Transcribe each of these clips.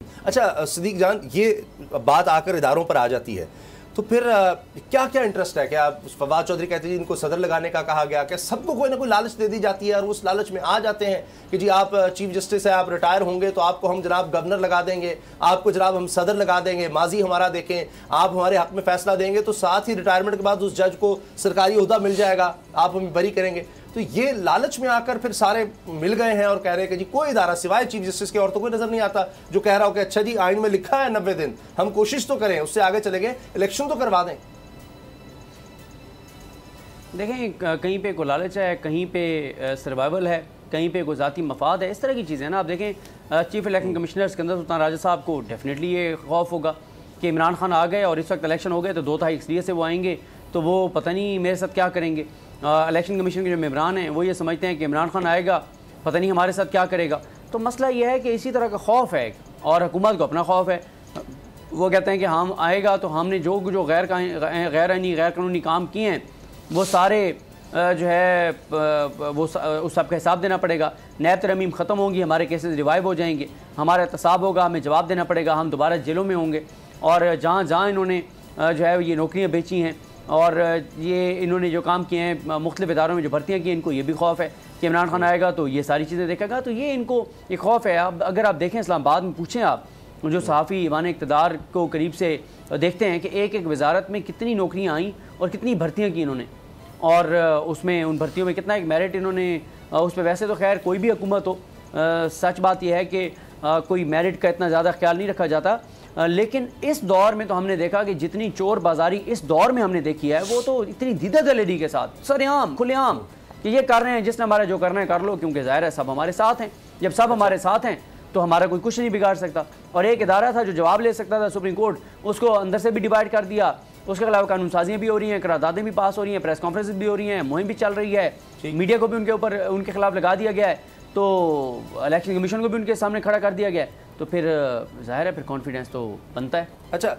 अच्छा सिद्दीक जान, ये बात आकर इदारों पर आ जाती है तो फिर क्या क्या इंटरेस्ट है? क्या फवाद चौधरी कहते हैं इनको सदर लगाने का कहा गया? क्या सबको कोई ना कोई लालच दे दी जाती है और उस लालच में आ जाते हैं कि जी आप चीफ जस्टिस है, आप रिटायर होंगे तो आपको हम जनाब गवर्नर लगा देंगे, आपको जनाब हम सदर लगा देंगे, माजी हमारा देखें, आप हमारे हक में फैसला देंगे तो साथ ही रिटायरमेंट के बाद उस जज को सरकारी ओहदा मिल जाएगा, आप हमें बरी करेंगे। तो ये लालच में आकर फिर सारे मिल गए हैं और कह रहे हैं कि जी कोई इदारा सिवाय चीफ जस्टिस के और तो कोई नजर नहीं आता जो कह रहा हो कि अच्छा जी आइन में लिखा है 90 दिन, हम कोशिश तो करें, उससे आगे चले गए, इलेक्शन तो करवा दें। देखें, कहीं पे कोई लालच है, कहीं पे सर्वाइवल है, कहीं पे कोई ज़ाती मफाद है, इस तरह की चीज़ें ना। आप देखें chief election commissioner Sikandar Sultan Raja साहब को डेफिनेटली ये खौफ होगा कि इमरान खान आ गए और इस वक्त इलेक्शन हो गए तो 2/3 अक्सरियत से वो आएंगे तो वो पता नहीं मेरे साथ क्या करेंगे। इलेक्शन कमीशन के जो मेंबरान हैं वो ये समझते हैं कि इमरान खान आएगा, पता नहीं हमारे साथ क्या करेगा। तो मसला ये है कि इसी तरह का खौफ है और हुकूमत को अपना खौफ है। वो कहते हैं कि हम आएगा तो हमने जो गैर कानूनी काम किए हैं वो सारे जो है वो उस सब का हिसाब देना पड़ेगा। नैब तरमीम ख़त्म होंगी, हमारे केसेस रिवाइव हो जाएंगे, हमारा एहतसाब होगा, हमें जवाब देना पड़ेगा, हम दोबारा जेलों में होंगे। और जहाँ जहाँ इन्होंने जो है ये नौकरियाँ बेची हैं और ये इन्होंने जो काम किए हैं मुख्तलिफ इदारों में जो भर्तियाँ की, इनको ये भी खौफ है कि इमरान खान आएगा तो ये सारी चीज़ें देखेगा। तो ये इनको एक खौफ है। अब अगर आप देखें इस्लामाबाद में, पूछें आप जो सहाफ़ी ईवान इक़्तिदार को करीब से देखते हैं कि एक एक वजारत में कितनी नौकरियाँ आईं और कितनी भर्तियाँ की इन्होंने, और उसमें उन भर्तियों में कितना एक मेरिट इन्होंने उस पर। वैसे तो खैर कोई भी हुकूमत हो, सच बात यह है कि कोई मेरिट का इतना ज़्यादा ख्याल नहीं रखा जाता, लेकिन इस दौर में तो हमने देखा कि जितनी चोर बाजारी इस दौर में हमने देखी है वो तो इतनी दीदा दलेरी के साथ सरेआम खुलेआम कि ये कर रहे हैं, जिसने हमारा जो करना है कर लो, क्योंकि ज़ाहिर है सब हमारे साथ हैं। जब सब हमारे साथ हैं तो हमारा कोई कुछ नहीं बिगाड़ सकता। और एक इदारा था जो जवाब ले सकता था सुप्रीम कोर्ट, उसको अंदर से भी डिवाइड कर दिया। उसके अलावा कानून साजियाँ भी हो रही हैं, करारदादें भी पास हो रही हैं, प्रेस कॉन्फ्रेंस भी हो रही हैं, मुहिम भी चल रही है, मीडिया को भी उनके ऊपर उनके खिलाफ लगा दिया गया है, तो इलेक्शन कमीशन को भी उनके सामने खड़ा कर दिया गया है। तो फिर जाहिर है फिर कॉन्फिडेंस तो बनता है। अच्छा,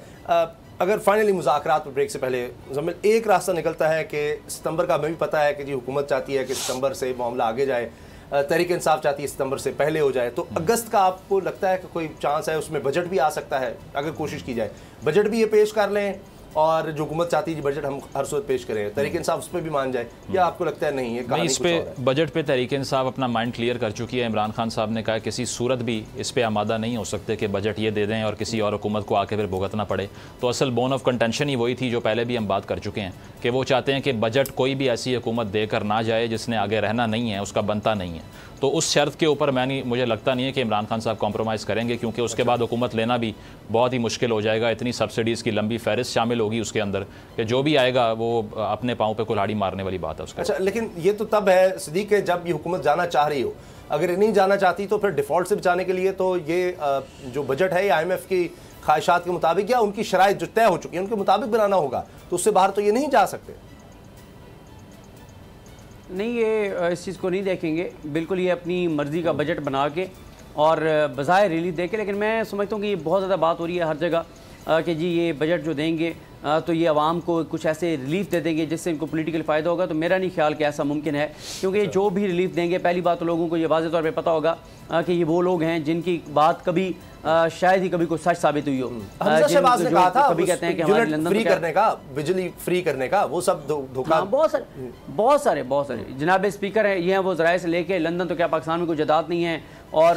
अगर फाइनली मुज़ाकरात पर ब्रेक से पहले मुज़म्मिल, एक रास्ता निकलता है कि सितंबर का हमें भी पता है कि जी हुकूमत चाहती है कि सितंबर से मामला आगे जाए, तहरीक इंसाफ चाहती है सितंबर से पहले हो जाए, तो अगस्त का आपको लगता है कि कोई चांस है? उसमें बजट भी आ सकता है अगर कोशिश की जाए, बजट भी ये पेश कर लें और जो हुकूमत चाहती है बजट हम हर सूरत पेश करें, तहरीक इंसाफ उस पर भी मान जाए, या आपको लगता है नहीं ये कहानी इस पे बजट पे तहरीक इंसाफ अपना माइंड क्लियर कर चुकी है। इमरान खान साहब ने कहा किसी सूरत भी इस पे आमादा नहीं हो सकते कि बजट ये दे दें और किसी और हुकूमत को आके फिर भुगतना पड़े। तो असल बोन ऑफ कंटेंशन ही वही थी जो पहले भी हम बात कर चुके हैं कि वो चाहते हैं कि बजट कोई भी ऐसी हुकूमत देकर ना जाए जिसने आगे रहना नहीं है, उसका बनता नहीं है। तो उस शर्त के ऊपर मुझे लगता नहीं है कि इमरान खान साहब कॉम्प्रोमाइज़ करेंगे, क्योंकि उसके बाद हुकूमत लेना भी बहुत ही मुश्किल हो जाएगा। इतनी सब्सिडीज़ की लंबी फहरिस्त शामिल होगी उसके अंदर कि जो भी आएगा वो अपने पाँव पे कुल्हाड़ी मारने वाली बात है उसका। अच्छा, लेकिन ये तो तब है सिद्दीक है जब ये हुकूमत जाना चाह रही हो, अगर नहीं जाना चाहती तो फिर डिफ़ॉल्ट से बचाने के लिए तो ये जो बजट है ये IMF की ख्वाहिशात के मुताबिक या उनकी शराइत जो तय हो चुकी है उनके मुताबिक बनाना होगा, तो उससे बाहर तो ये नहीं जा सकते। नहीं, ये इस चीज़ को नहीं देखेंगे, बिल्कुल ये अपनी मर्ज़ी का बजट बना के और बज़ाहिर रिलीफ दे के। लेकिन मैं समझता हूँ कि ये बहुत ज़्यादा बात हो रही है हर जगह कि जी ये बजट जो देंगे तो ये आवाम को कुछ ऐसे रिलीफ दे देंगे जिससे इनको पॉलिटिकल फ़ायदा होगा। तो मेरा नहीं ख्याल कि ऐसा मुमकिन है, क्योंकि जो भी रिलीफ देंगे, पहली बात तो लोगों को ये वाज़ेह तौर पे पता होगा कि ये वो लोग हैं जिनकी बात कभी शायद ही कभी कोई सच साबित हुई हो। शहबाज ने कहा था कभी कहते हैं कि हमारे लंदन फ्री करने का, बिजली फ्री करने का, वो सब धोखा। बहुत सारे जनाब स्पीकर हैं, ये हैं वो ज़राए से लेके लंदन, तो क्या पाकिस्तान में कोई जदाद नहीं है और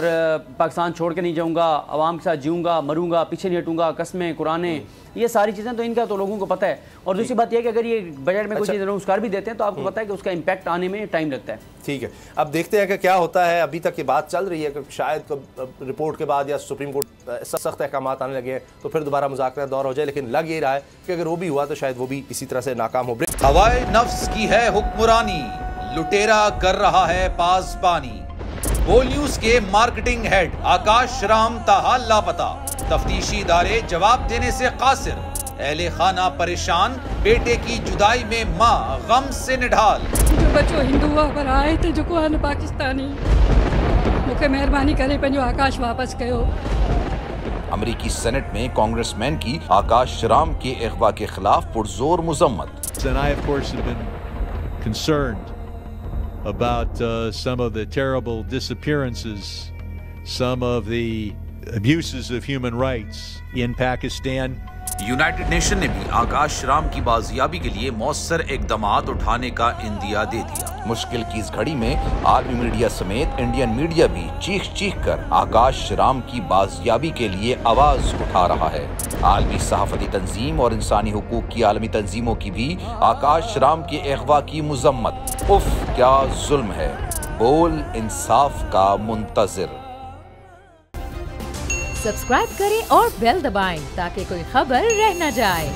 पाकिस्तान छोड़ के नहीं जाऊँगा, आवाम के साथ जीऊँगा, मरूँगा, पीछे नहीं हटूँगा, कस्में कुराने, ये सारी चीज़ें तो इनका तो लोगों को पता है। और दूसरी बात यह कि अगर ये बजट में कुछ उसकार भी देते हैं तो आपको पता है कि उसका इम्पैक्ट आने में टाइम लगता है। ठीक है, अब देखते हैं कि क्या होता है। अभी तक ये बात चल रही है कि शायद रिपोर्ट के बाद या सुप्रीम कोर्ट सख्त अहकाम आने लगे हैं तो फिर दोबारा मुज़ाकरा दौर हो जाए, लेकिन लग ये रहा है कि अगर वो भी हुआ तो शायद वो भी इसी तरह से नाकाम हो। हवाए नफ्स की है हुक्मरानी, लुटेरा कर रहा है पासबानी। बोल न्यूज के मार्केटिंग हेड आकाश राम ताहा लापता, तफ्तीशी इदारे जवाब देने से कासिर, अहले खाना परेशान, बेटे की जुदाई में माँ गम से निढाल। जो बच्चों हिंदू पर आए थे जो को पाकिस्तानी, मुझे मेहरबानी करे पंहिंजो आकाश वापस कयो। अमेरिकी सेनेट में कांग्रेसमैन की आकाश राम के अगवा के खिलाफ पुरजोर मुजम्मत। And I, of course, have been concerned about some of the terrible disappearances, some of the abuses of human rights in Pakistan. United nation ने भी आकाश राम की बाजियाबी के लिए मौसर इकदामात उठाने का इंदिया दे दिया। मुश्किल की इस घड़ी में आर्मी मीडिया समेत इंडियन मीडिया भी चीख चीख कर आकाश राम की बाजियाबी के लिए आवाज उठा रहा है। आलमी सहाफती तंजीम और इंसानी हुकूक की आलमी तंजीमों की भी आकाश राम के अगवा की मुजम्मत। उफ क्या जुल्म है, बोल इंसाफ का मुंतजिर। सब्सक्राइब करें और बेल दबाएं ताकि कोई खबर रह न जाए।